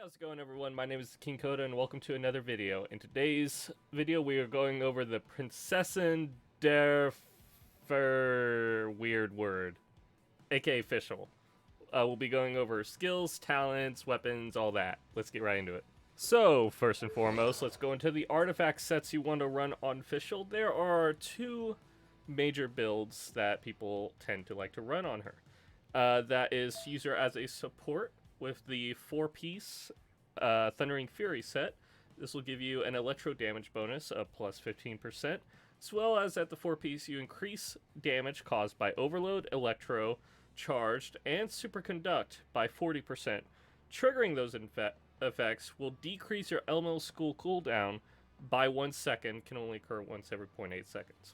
How's it going, everyone? My name is King Coda and welcome to another video. In today's video we are going over the Prinzessin der weird word, aka Fishl. We'll be going over skills, talents, weapons, all that. Let's get right into it. So, first and foremost, let's go into the artifact sets you want to run on Fishl. There are two major builds that people tend to like to run on her. That is use her as a support with the 4-piece Thundering Fury set. This will give you an electro damage bonus of plus 15%, as well as at the 4-piece you increase damage caused by overload, electro, charged, and superconduct by 40%. Triggering those effects will decrease your elemental school cooldown by 1 second, can only occur once every 0.8 seconds.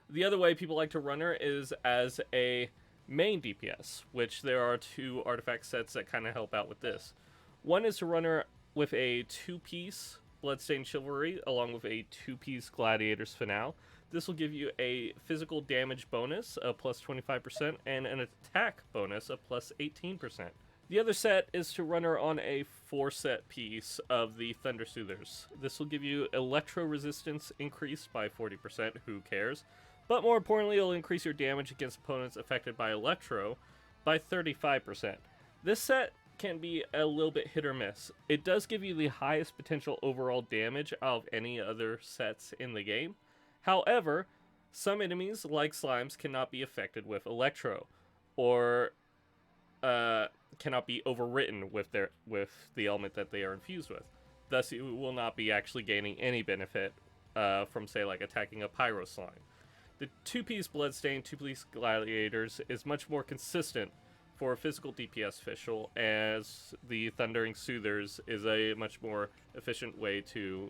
The other way people like to run her is as a main DPS, which there are two artifact sets that kind of help out with this. One is to run her with a 2-piece Bloodstained Chivalry along with a 2-piece Gladiator's Finale. This will give you a physical damage bonus of plus 25% and an attack bonus of plus 18%. The other set is to run her on a 4-set piece of the Thunder Soothers. This will give you electro resistance increased by 40%, who cares? But more importantly, it'll increase your damage against opponents affected by electro by 35%. This set can be a little bit hit or miss. It does give you the highest potential overall damage out of any other sets in the game. However, some enemies, like slimes, cannot be affected with electro, or cannot be overwritten with the element that they are infused with. Thus, you will not be actually gaining any benefit from, say, like attacking a pyro slime. The 2-piece Bloodstained, 2-piece Gladiators is much more consistent for a physical DPS Fishl, as the Thundering Soothers is a much more efficient way to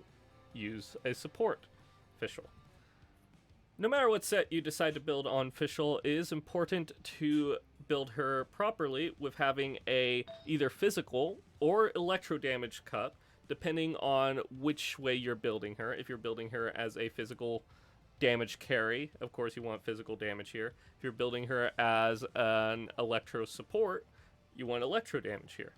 use a support Fishl. No matter what set you decide to build on Fishl, it is important to build her properly with having a either physical or electro damage cup, depending on which way you're building her. If you're building her as a physical damage carry, of course you want physical damage here. If you're building her as an electro support, you want electro damage here.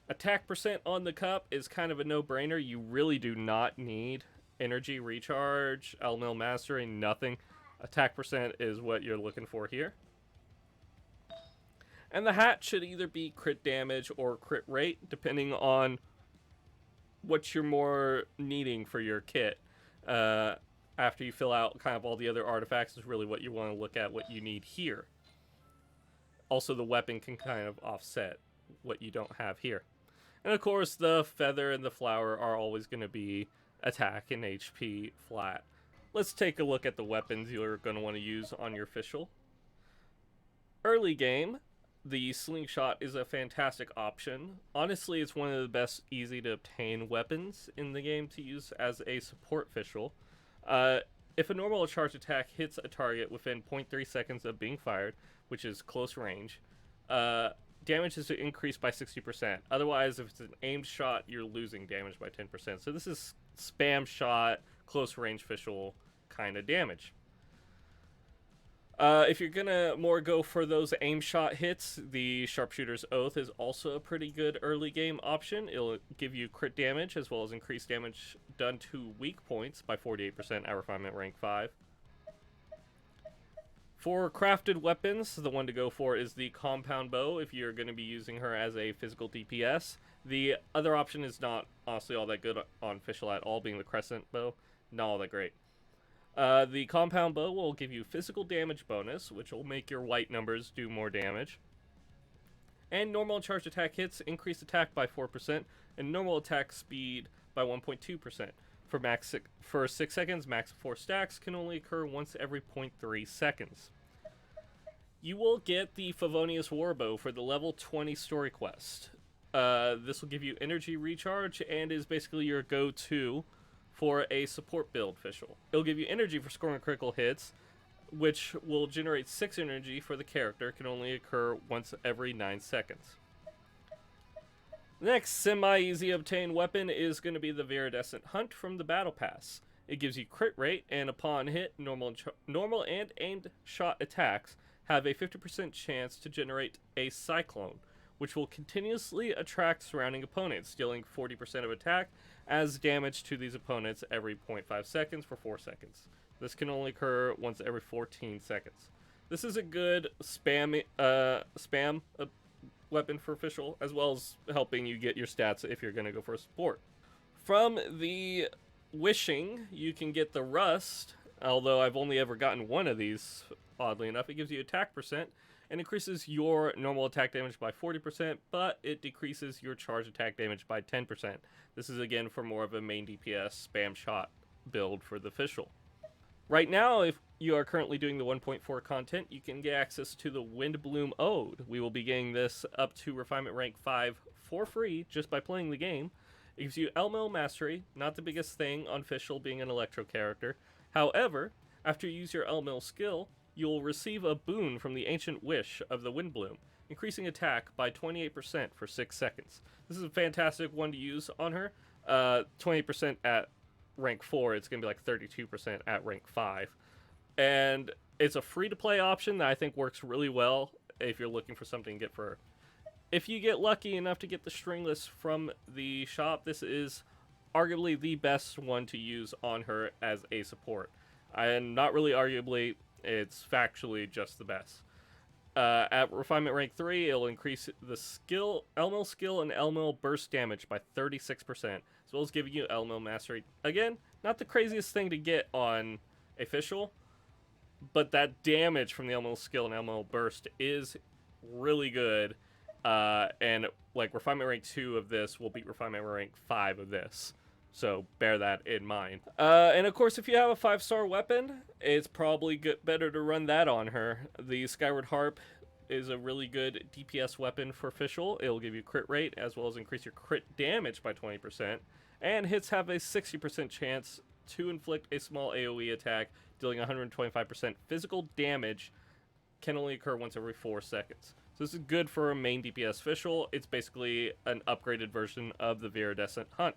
Attack percent on the cup is kind of a no-brainer. You really do not need energy recharge, elemental mastery, nothing. Attack percent is what you're looking for here. And the hat should either be crit damage or crit rate, depending on what you're more needing for your kit. After you fill out kind of all the other artifacts is really what you want to look at, what you need here. Also, the weapon can kind of offset what you don't have here. And of course, the feather and the flower are always going to be attack and HP flat. Let's take a look at the weapons you're going to want to use on your Fishl. Early game, the slingshot is a fantastic option. Honestly, it's one of the best easy to obtain weapons in the game to use as a support Fishl. If a normal charge attack hits a target within 0.3 seconds of being fired, which is close range, damage is increased by 60%. Otherwise, if it's an aimed shot, you're losing damage by 10%. So this is spam shot, close range Fishl kind of damage. If you're gonna more go for those aim shot hits, the Sharpshooter's Oath is also a pretty good early game option. It'll give you crit damage as well as increased damage done to weak points by 48% at refinement rank 5. For crafted weapons, the one to go for is the Compound Bow if you're going to be using her as a physical DPS. The other option is not honestly all that good on Fishl at all, being the Crescent Bow. Not all that great. The Compound Bow will give you physical damage bonus, which will make your white numbers do more damage. And normal and charged attack hits increase attack by 4%, and normal attack speed by 1.2%. For 6 seconds, max 4 stacks can only occur once every 0.3 seconds. You will get the Favonius Warbow for the level 20 story quest. This will give you energy recharge and is basically your go-to for a support build Fishl. It'll give you energy for scoring critical hits, which will generate 6 energy for the character, can only occur once every 9 seconds. The next semi-easy obtained weapon is going to be the Viridescent Hunt from the Battle Pass. It gives you crit rate, and upon hit, normal and aimed shot attacks have a 50% chance to generate a Cyclone, which will continuously attract surrounding opponents, dealing 40% of attack as damage to these opponents every 0.5 seconds for 4 seconds. This can only occur once every 14 seconds. This is a good spam weapon for Fishl, as well as helping you get your stats if you're going to go for a support. From the Wishing, you can get the Rust, although I've only ever gotten one of these, oddly enough. It gives you attack percent and increases your normal attack damage by 40%, but it decreases your charge attack damage by 10%. This is again for more of a main DPS spam shot build for the Fishl. Right now, if you are currently doing the 1.4 content, you can get access to the Windbloom Ode. We will be getting this up to Refinement Rank 5 for free just by playing the game. It gives you Elemental Mastery, not the biggest thing on Fishl being an Electro character. However, after you use your Elemental skill, you'll receive a boon from the Ancient Wish of the Windbloom, increasing attack by 28% for 6 seconds. This is a fantastic one to use on her. 28% at rank 4, it's going to be like 32% at rank 5. And it's a free-to-play option that I think works really well if you're looking for something to get for her. If you get lucky enough to get the stringless from the shop, this is arguably the best one to use on her as a support. And not really arguably, it's factually just the best. At Refinement Rank 3, it'll increase the skill, Elemental skill and Elemental burst damage by 36%, as well as giving you Elemental Mastery. Again, not the craziest thing to get on a Fishl, but that damage from the Elemental skill and Elemental burst is really good. And like Refinement Rank 2 of this will beat Refinement Rank 5 of this. So bear that in mind. And of course, if you have a 5-star weapon, it's probably better to run that on her. The Skyward Harp is a really good DPS weapon for Fishl. It'll give you crit rate as well as increase your crit damage by 20%. And hits have a 60% chance to inflict a small AoE attack, dealing 125% physical damage. Can only occur once every 4 seconds. So this is good for a main DPS Fishl. It's basically an upgraded version of the Viridescent Hunt.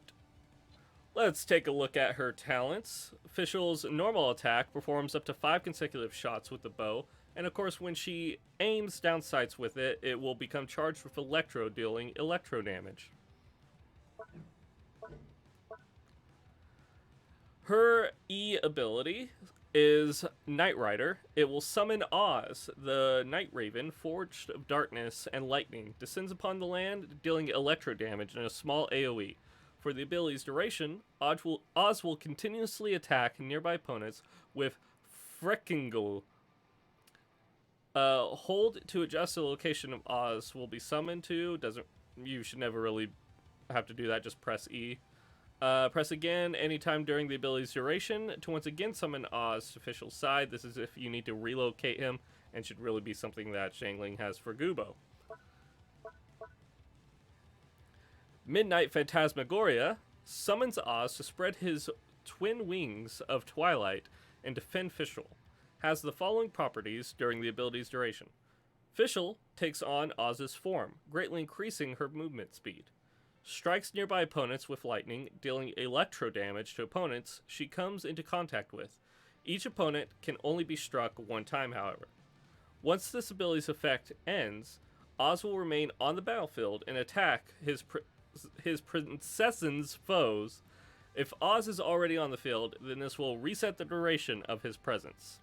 Let's take a look at her talents. Fishl's normal attack performs up to 5 consecutive shots with the bow, and of course when she aims down sights with it, it will become charged with Electro, dealing Electro damage. Her E ability is Night Rider. It will summon Oz, the Night Raven, forged of darkness and lightning, descends upon the land, dealing electro damage and a small AoE. For the ability's duration, Oz will continuously attack nearby opponents with Freckingle. Hold to adjust the location of Oz will be summoned to. You should never really have to do that, just press E. Press again anytime during the ability's duration to once again summon Oz to Fishl's side. This is if you need to relocate him, and should really be something that Shangling has for Gubo. Midnight Phantasmagoria summons Oz to spread his twin wings of twilight and defend Fishl. Has the following properties during the ability's duration. Fishl takes on Oz's form, greatly increasing her movement speed. Strikes nearby opponents with lightning, dealing electro damage to opponents she comes into contact with. Each opponent can only be struck one time, however. Once this ability's effect ends, Oz will remain on the battlefield and attack his princess's foes. If Oz is already on the field, then this will reset the duration of his presence.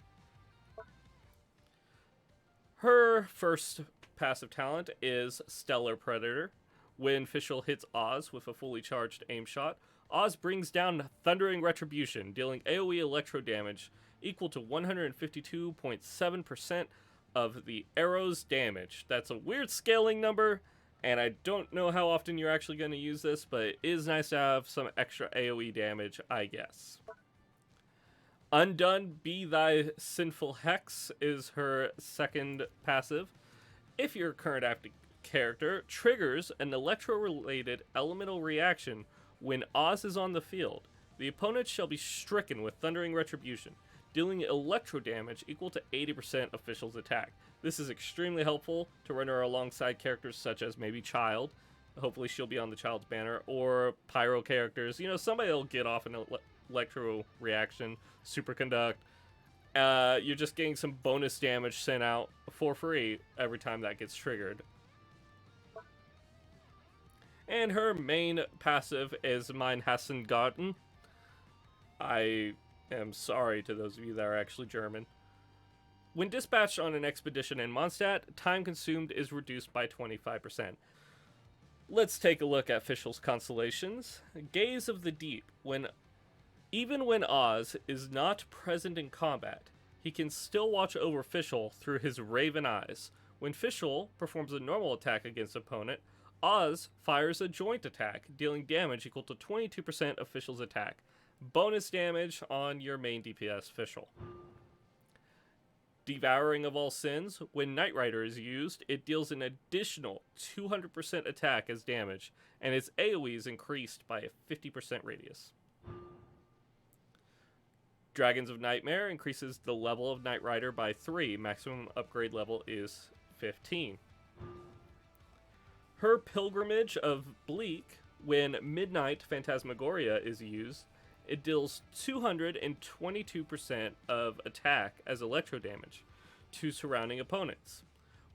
Her first passive talent is Stellar Predator. When Fishl hits Oz with a fully charged aim shot, Oz brings down Thundering Retribution, dealing AoE electro damage equal to 152.7% of the arrow's damage. That's a weird scaling number, and I don't know how often you're actually going to use this, but it is nice to have some extra AoE damage, I guess. Undone Be Thy Sinful Hex is her second passive. If your current active character triggers an electro-related elemental reaction when Oz is on the field, the opponent shall be stricken with Thundering Retribution, dealing electro damage equal to 80% of Fishl's attack. This is extremely helpful to run her alongside characters such as maybe Child. Hopefully she'll be on the Child's banner, or Pyro characters. You know, somebody will get off an electro reaction, Superconduct. You're just getting some bonus damage sent out for free every time that gets triggered. And her main passive is Mein Hassen Garten. I am sorry to those of you that are actually German. When dispatched on an expedition in Mondstadt, time consumed is reduced by 25%. Let's take a look at Fishl's constellations. Gaze of the Deep. Even when Oz is not present in combat, he can still watch over Fishl through his raven eyes. When Fishl performs a normal attack against an opponent, Oz fires a joint attack, dealing damage equal to 22% of Fishl's attack. Bonus damage on your main DPS Fishl. Devouring of All Sins. When Knight Rider is used, it deals an additional 200% attack as damage, and its AoE is increased by a 50% radius. Dragons of Nightmare increases the level of Knight Rider by 3. Maximum upgrade level is 15. Her Pilgrimage of Bleak. When Midnight Phantasmagoria is used, it deals 222% of attack as electro damage to surrounding opponents.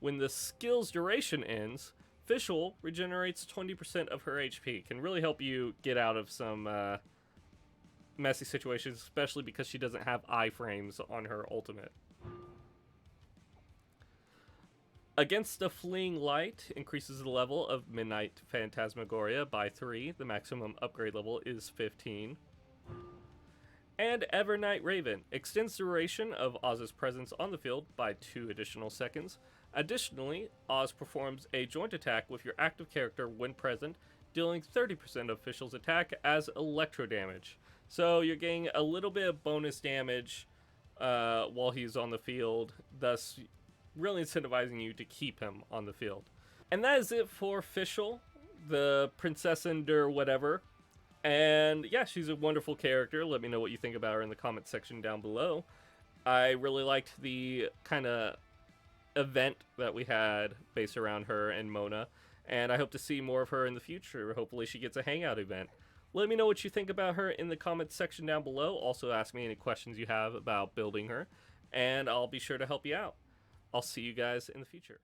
When the skill's duration ends, Fishl regenerates 20% of her HP. Can really help you get out of some messy situations, especially because she doesn't have iframes on her ultimate. Against a Fleeing Light increases the level of Midnight Phantasmagoria by 3. The maximum upgrade level is 15. And Evernight Raven extends the duration of Oz's presence on the field by 2 additional seconds. Additionally, Oz performs a joint attack with your active character when present, dealing 30% of Fishl's attack as electro damage. So you're getting a little bit of bonus damage while he's on the field, thus really incentivizing you to keep him on the field. And that is it for Fishl, the Prinzessin der whatever. And yeah, she's a wonderful character. Let me know what you think about her in the comment section down below. I really liked the kind of event that we had based around her and Mona, and I hope to see more of her in the future. Hopefully she gets a hangout event. Let me know what you think about her in the comments section down below. Also ask me any questions you have about building her, and I'll be sure to help you out. I'll see you guys in the future.